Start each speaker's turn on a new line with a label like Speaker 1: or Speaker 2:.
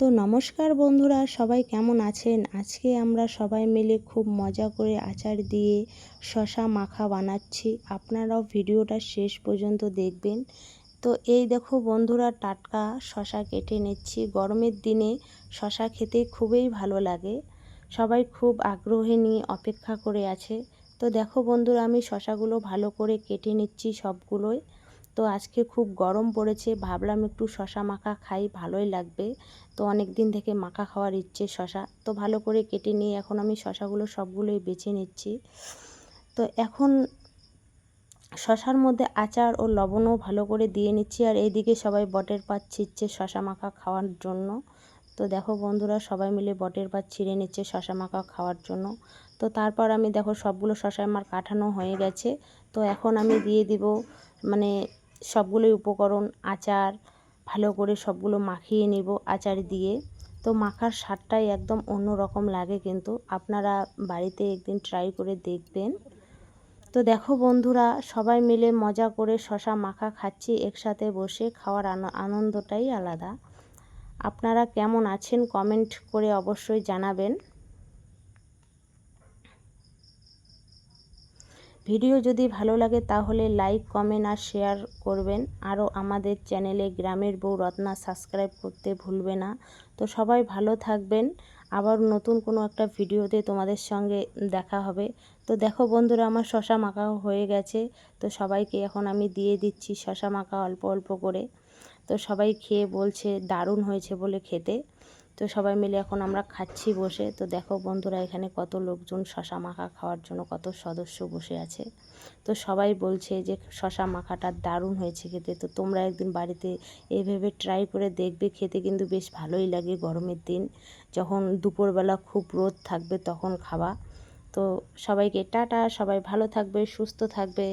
Speaker 1: তো নমস্কার বন্ধুরা, সবাই কেমন আছেন? আজকে আমরা সবাই মিলে খুব মজা করে আচার দিয়ে শসা মাখা বানাচ্ছি। আপনারাও ভিডিওটা শেষ পর্যন্ত দেখবেন। তো এই দেখো বন্ধুরা, টাটকা শসা কেটে নিচ্ছি। গরমের দিনে শসা খেতে খুবই ভালো লাগে। সবাই খুব আগ্রহে নিয়ে অপেক্ষা করে আছে। তো দেখো বন্ধুরা, আমি শসাগুলো ভালো করে কেটে নিচ্ছি সবগুলোই। তো আজকে খুব গরম পড়েছে, ভাবলাম একটু শসা মাখা খাই, ভালোই লাগবে। তো অনেক দিন থেকে মাখা খাওয়ার ইচ্ছে শসা। তো ভালো করে কেটে নিয়ে এখন আমি শসাগুলো সবগুলোই বেছে নিচ্ছি। তো এখন শসার মধ্যে আচার ও লবণও ভালো করে দিয়ে নিচ্ছি। আর এইদিকে সবাই বটের পাত ছিঁড়ছে শসা মাখা খাওয়ার জন্য। তো দেখো বন্ধুরা, সবাই মিলে বটের পাত ছিঁড়ে নিচ্ছে শসা মাখা খাওয়ার জন্য। তো তারপর আমি দেখো সবগুলো শসা আমার কাটানো হয়ে গেছে। তো এখন আমি দিয়ে দিব মানে সবগুলোই উপকরণ, আচার ভালো করে সবগুলো মাখিয়ে নিব আচার দিয়ে। তো মাখার স্বাদটাই একদম অন্য রকম লাগে, কিন্তু আপনারা বাড়িতে একদিন ট্রাই করে দেখবেন। তো দেখো বন্ধুরা, সবাই মিলে মজা করে শসা মাখা খাচ্ছি একসাথে বসে। খাওয়ার আনন্দটাই আলাদা। আপনারা কেমন আছেন কমেন্ট করে অবশ্যই জানাবেন। ভিডিও যদি ভালো লাগে তাহলে লাইক, কমেন্ট আর শেয়ার করবেন। আরও আমাদের চ্যানেলে গ্রামের বউ রত্না সাবস্ক্রাইব করতে ভুলবে না। তো সবাই ভালো থাকবেন। আবার নতুন কোনো একটা ভিডিওতে তোমাদের সঙ্গে দেখা হবে। তো দেখো বন্ধুরা, আমার শসা মাখা হয়ে গেছে। তো সবাইকে এখন আমি দিয়ে দিচ্ছি শসা মাখা অল্প অল্প করে। তো সবাই খেয়ে বলছে দারুণ হয়েছে বলে খেতে। তো সবাই মিলে এখন আমরা খাচ্ছি বসে। তো দেখো বন্ধুরা, এখানে কত লোকজন শসা মাখা খাওয়ার জন্য কত সদস্য বসে আছে। তো সবাই বলছে যে শসা মাখাটা দারুণ হয়েছে খেতে। তো তোমরা একদিন বাড়িতে এইভাবে ট্রাই করে দেখবে, খেতে কিন্তু বেশ ভালোই লাগে। গরমের দিন যখন দুপুরবেলা খুব রোদ থাকবে তখন খাওয়া। তো সবাইকে টাটা, সবাই ভালো থাকবে, সুস্থ থাকবে।